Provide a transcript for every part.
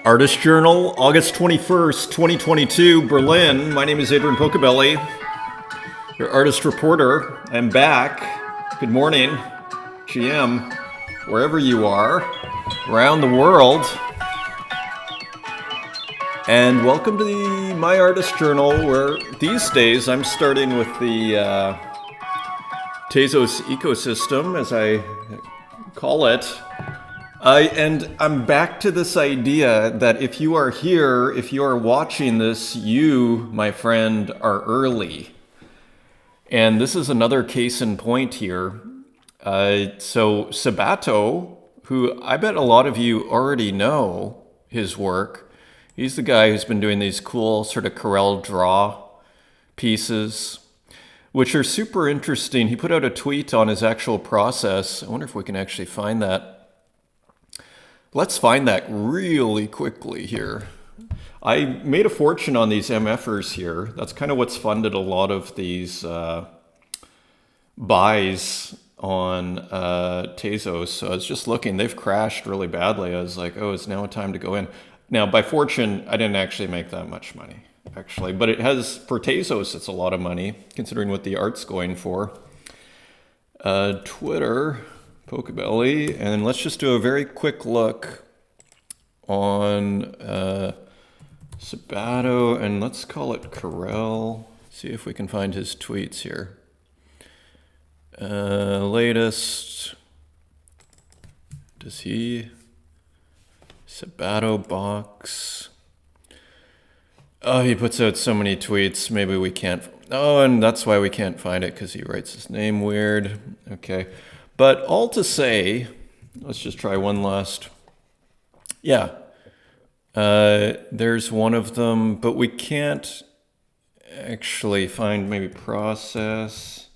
Artist Journal, August 21st, 2022, Berlin. My name is Adrian Pocobelli, your artist reporter. I'm back. Good morning, GM, wherever you are, around the world. And welcome to the My Artist Journal, where these days I'm starting with the Tezos ecosystem, as I call it. And I'm back to this idea that if you are here, if you are watching this, you, my friend, are early. And this is another case in point here. So Sabato, who I bet a lot of you already know his work, he's the guy who's been doing these cool sort of Corel Draw pieces, which are super interesting. He put out a tweet on his actual process. I wonder if we can actually find that. Let's find that really quickly here. I made a fortune on these MFers here. That's kind of what's funded a lot of these buys on Tezos. So I was just looking, they've crashed really badly. I was like, oh, it's now time to go in. Now, by fortune, I didn't actually make that much money, actually. But it has, for Tezos, it's a lot of money, considering what the art's going for. Twitter, Pocobelli, and let's just do a very quick look on Sabato, and let's call it Corel. See if we can find his tweets here. Latest, does he? Sabato box. Oh, he puts out so many tweets, maybe we can't. Oh, and that's why we can't find it, because he writes his name weird. Okay. But all to say, let's just try one last. Yeah, there's one of them, but we can't actually find maybe process.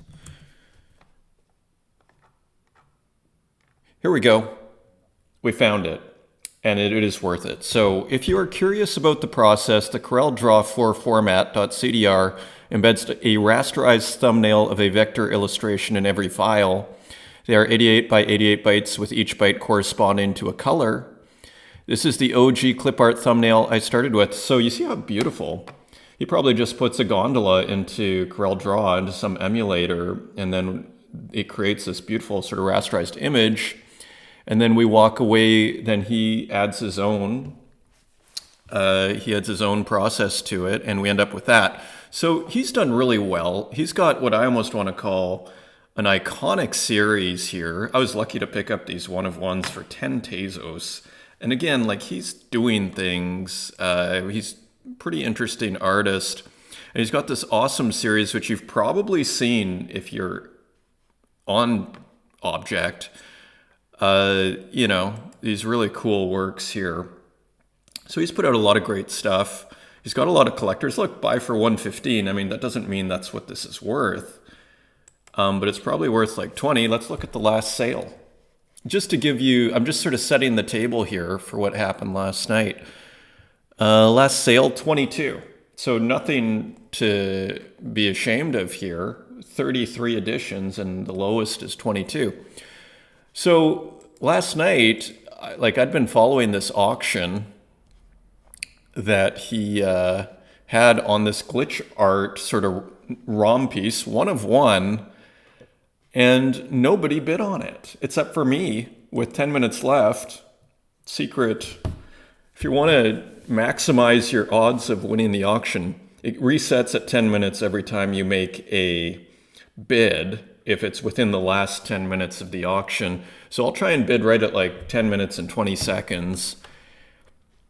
Here we go. We found it, and it is worth it. So if you are curious about the process, the Corel Draw 4 format.cdr embeds a rasterized thumbnail of a vector illustration in every file. They are 88 by 88 bytes with each byte corresponding to a color. This is the OG clip art thumbnail I started with. So you see how beautiful. He probably just puts a gondola into Corel Draw, into some emulator, and then it creates this beautiful sort of rasterized image. And then we walk away, then he adds his own process to it, and we end up with that. So he's done really well. He's got what I almost want to call an iconic series here. I was lucky to pick up these one-of-ones for 10 Tezos. And again, like, he's doing things. He's a pretty interesting artist. And he's got this awesome series, which you've probably seen if you're on Object. You know, these really cool works here. So he's put out a lot of great stuff. He's got a lot of collectors. Look, buy for $115. I mean, that doesn't mean that's what this is worth. But it's probably worth like 20. Let's look at the last sale. Just to give you, I'm just sort of setting the table here for what happened last night. Last sale, 22. So nothing to be ashamed of here. 33 editions, and the lowest is 22. So last night, like, I'd been following this auction that he had on this glitch art sort of ROM piece, one of one. And nobody bid on it, except for me, with 10 minutes left. Secret, if you want to maximize your odds of winning the auction, it resets at 10 minutes every time you make a bid, if it's within the last 10 minutes of the auction. So I'll try and bid right at like 10 minutes and 20 seconds.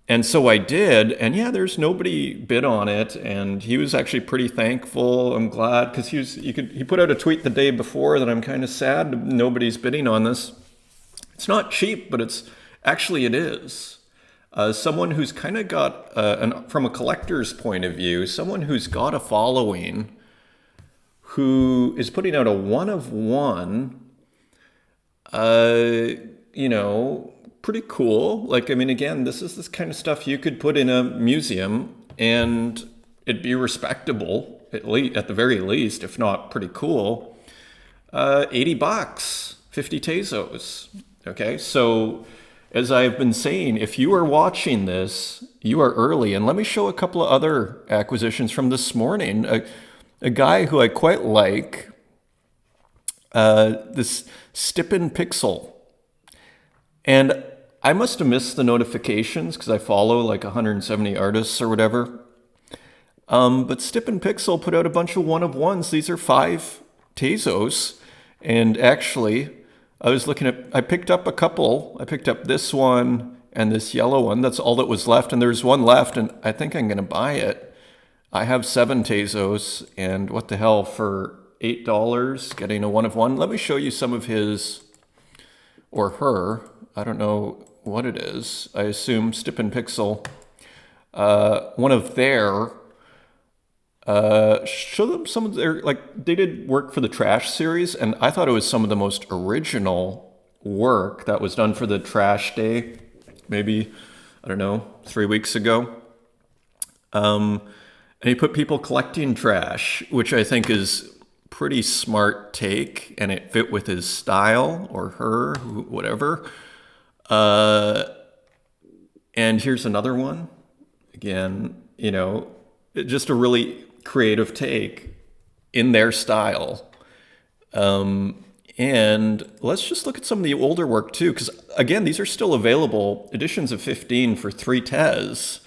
And so I did, and yeah, there's nobody bid on it, and he was actually pretty thankful. I'm glad, because he put out a tweet the day before that I'm kind of sad nobody's bidding on this. It's not cheap, but it is. Someone who's kind of got, from a collector's point of view, someone who's got a following, who is putting out a one of one, you know, pretty cool. Like, I mean, again, this is this kind of stuff you could put in a museum and it'd be respectable, at the very least, if not pretty cool. $80, 50 Tezos. Okay, so as I've been saying, if you are watching this, you are early. And let me show a couple of other acquisitions from this morning. A guy who I quite like, this Stippen Pixel. And I must have missed the notifications because I follow like 170 artists or whatever. But Stippen Pixel put out a bunch of one-of-ones. These are 5 Tezos. And actually, I picked up a couple. I picked up this one and this yellow one. That's all that was left. And there's one left, and I think I'm going to buy it. I have 7 Tezos, and what the hell, for $8 getting a one-of-one. Let me show you some of his, or her. I don't know what it is. I assume Stippen Pixel. One of their, show them some of their, like, they did work for the Trash series, and I thought it was some of the most original work that was done for the Trash Day, maybe, I don't know, 3 weeks ago. And he put people collecting trash, which I think is pretty smart take, and it fit with his style, or her, whatever. And here's another one. Again, just a really creative take in their style. And let's just look at some of the older work too, because again, these are still available, editions of 15 for 3 Tez.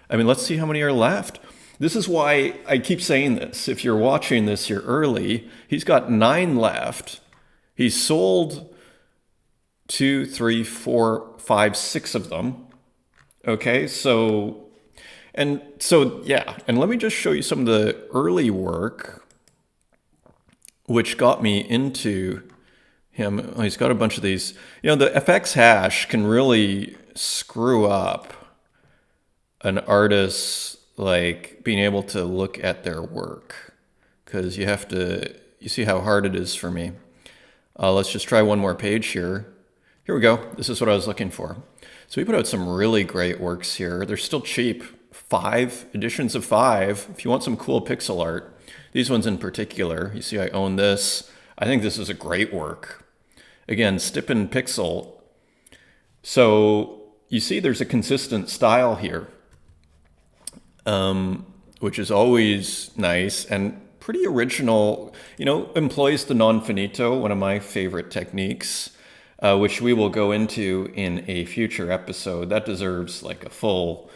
I mean, let's see how many are left. This is why I keep saying this. If you're watching this, you're early. He's got 9 left. He's sold 2, 3, 4, 5, 6 of them. Okay, yeah. And let me just show you some of the early work, which got me into him. He's got a bunch of these. The FX hash can really screw up an artist's, like, being able to look at their work, because you see how hard it is for me. Let's just try one more page here. Here we go. This is what I was looking for. So we put out some really great works here. They're still cheap. 5 editions of 5. If you want some cool pixel art, these ones in particular, you see I own this. I think this is a great work. Again, Stippen Pixel. So you see there's a consistent style here, which is always nice and pretty original. Employs the non finito, one of my favorite techniques, which we will go into in a future episode. That deserves like a full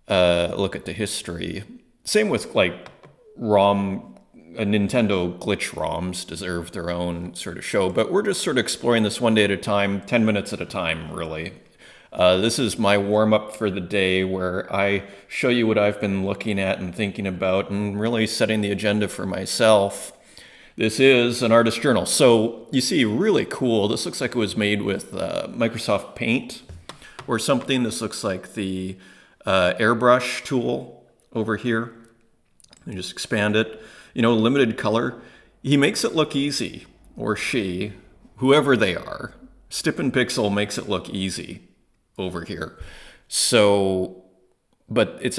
look at the history. Same with like Nintendo glitch ROMs deserve their own sort of show, but we're just sort of exploring this one day at a time, 10 minutes at a time, really. This is my warm-up for the day, where I show you what I've been looking at and thinking about and really setting the agenda for myself. This is an artist journal. So you see, really cool. This looks like it was made with Microsoft Paint or something. This looks like the airbrush tool over here. You just expand it. Limited color. He makes it look easy, or she, whoever they are. Stippen Pixel makes it look easy over here. So, but it's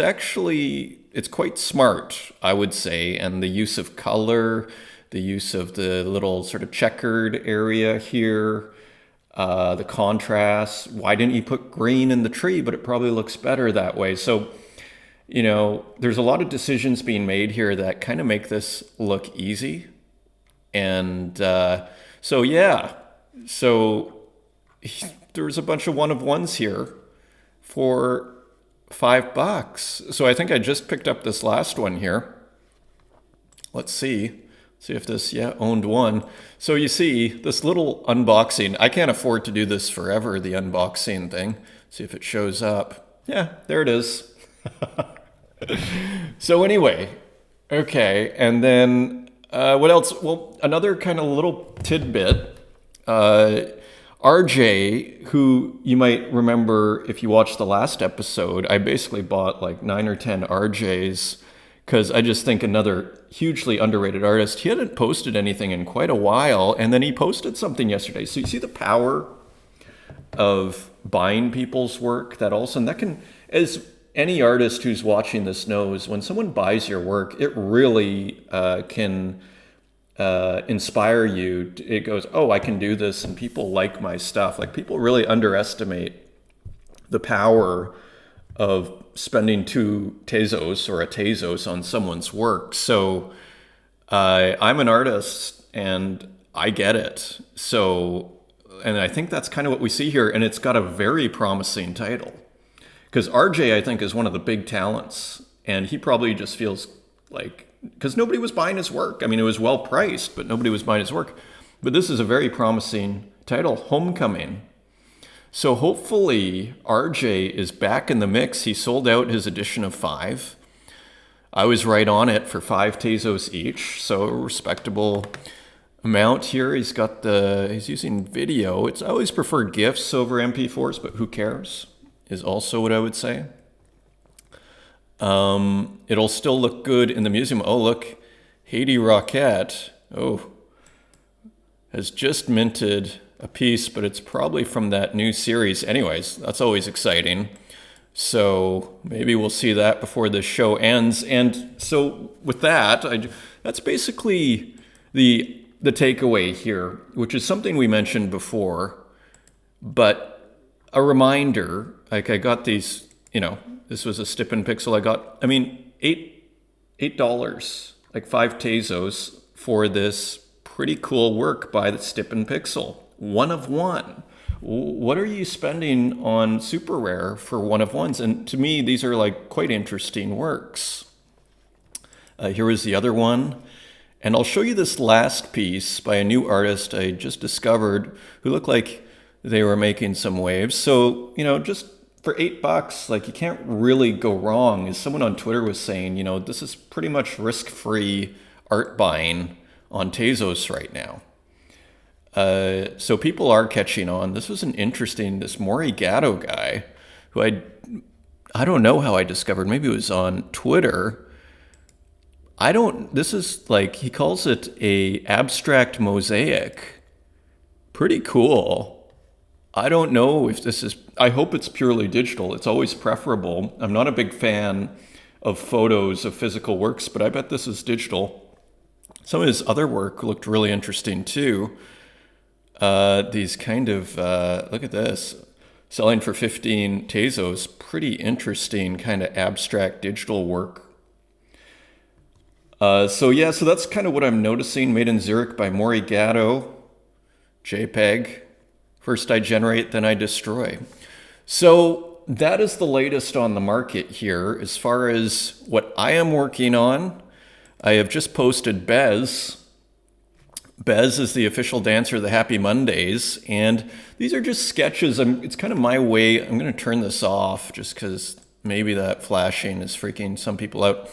quite smart, I would say. And the use of color, the use of the little sort of checkered area here, the contrast. Why didn't he put green in the tree? But it probably looks better that way. So, there's a lot of decisions being made here that kind of make this look easy. And so there's a bunch of one-of-ones here for $5. So I think I just picked up this last one here. Let's see if this, owned one. So you see this little unboxing. I can't afford to do this forever, the unboxing thing. See if it shows up. Yeah, there it is. So anyway, okay. And then what else? Well, another kind of little tidbit. RJ, who you might remember if you watched the last episode, I basically bought like 9 or 10 RJs because I just think another hugely underrated artist. He hadn't posted anything in quite a while, and then he posted something yesterday. So you see the power of buying people's work, that also, and that can, as any artist who's watching this knows, when someone buys your work, it really can inspire you. It goes, oh, I can do this, and people like my stuff. Like, people really underestimate the power of spending 2 Tezos or a Tezos on someone's work. So I'm an artist and I get it. So, and I think that's kind of what we see here. And it's got a very promising title because RJ, I think, is one of the big talents. And he probably just feels like, because nobody was buying his work. I mean, it was well priced, but nobody was buying his work. But this is a very promising title, Homecoming. So hopefully RJ is back in the mix. He sold out his edition of 5. I was right on it for 5 Tezos each, so a respectable amount here. He's using video. I always prefer GIFs over MP4s, but who cares, is also what I would say. It'll still look good in the museum. Oh, look, Haiti Roquette, has just minted a piece, but it's probably from that new series. Anyways, that's always exciting. So maybe we'll see that before the show ends. And so with that, that's basically the takeaway here, which is something we mentioned before, but a reminder, like I got these, this was a Stippen Pixel I got, $8, like 5 Tezos for this pretty cool work by the Stippen Pixel. One of one. What are you spending on super rare for one of ones? And to me, these are like quite interesting works. Here is the other one. And I'll show you this last piece by a new artist I just discovered who looked like they were making some waves. So, just for $8, like you can't really go wrong. As someone on Twitter was saying, this is pretty much risk-free art buying on Tezos right now. So people are catching on. This was this Mori Gatto guy who I don't know how I discovered. Maybe it was on Twitter. This is like, he calls it a abstract mosaic. Pretty cool. I don't know if I hope it's purely digital. It's always preferable. I'm not a big fan of photos of physical works, but I bet this is digital. Some of his other work looked really interesting too. These kind of, look at this, selling for 15 Tezos, pretty interesting kind of abstract digital work. So that's kind of what I'm noticing. Made in Zurich by Mori Gatto, JPEG. First I generate, then I destroy. So that is the latest on the market here. As far as what I am working on, I have just posted Bez. Bez is the official dancer of the Happy Mondays, and these are just sketches. It's kind of my way. I'm going to turn this off just because maybe that flashing is freaking some people out.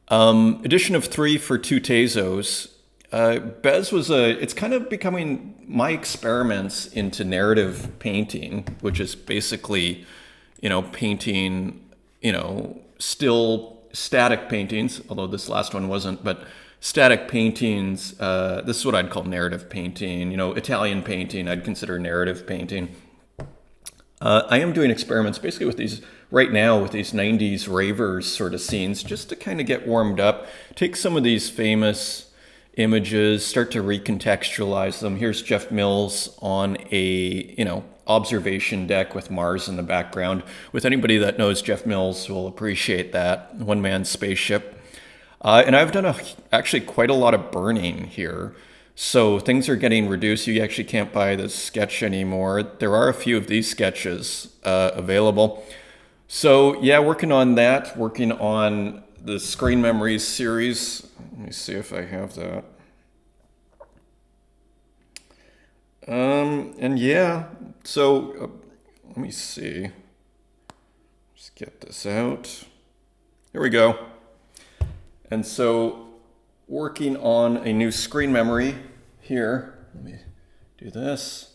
Edition of 3 for 2 Tezos. Bez it's kind of becoming my experiments into narrative painting, which is basically, painting, still static paintings, although this last one wasn't, but static paintings, this is what I'd call narrative painting. Italian painting, I'd consider narrative painting. I am doing experiments basically with these right now with these 90s ravers sort of scenes just to kind of get warmed up, take some of these famous images, start to recontextualize them. Here's Jeff Mills on a, observation deck with Mars in the background. With anybody that knows Jeff Mills will appreciate that, one-man spaceship. And I've done actually quite a lot of burning here. So things are getting reduced. You actually can't buy this sketch anymore. There are a few of these sketches available. So yeah, working on that, working on the Screen Memories series. Let me see if I have that. And yeah, so let me see. Just get this out. Here we go. And so working on a new screen memory here. Let me do this.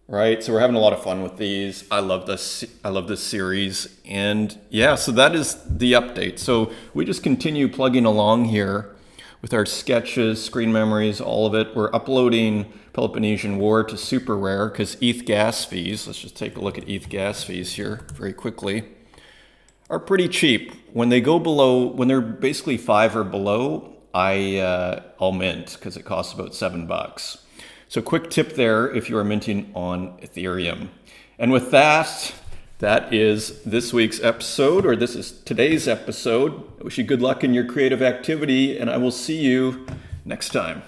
Right, so we're having a lot of fun with these. I love this series. And yeah, so that is the update. So we just continue plugging along here with our sketches, screen memories, all of it. We're uploading Peloponnesian War to super rare because ETH gas fees, let's just take a look at ETH gas fees here very quickly, are pretty cheap. When they go below, when they're basically 5 or below, I'll mint because it costs about $7. So quick tip there if you are minting on Ethereum. And with that, That is this week's episode, or this is today's episode. I wish you good luck in your creative activity, and I will see you next time.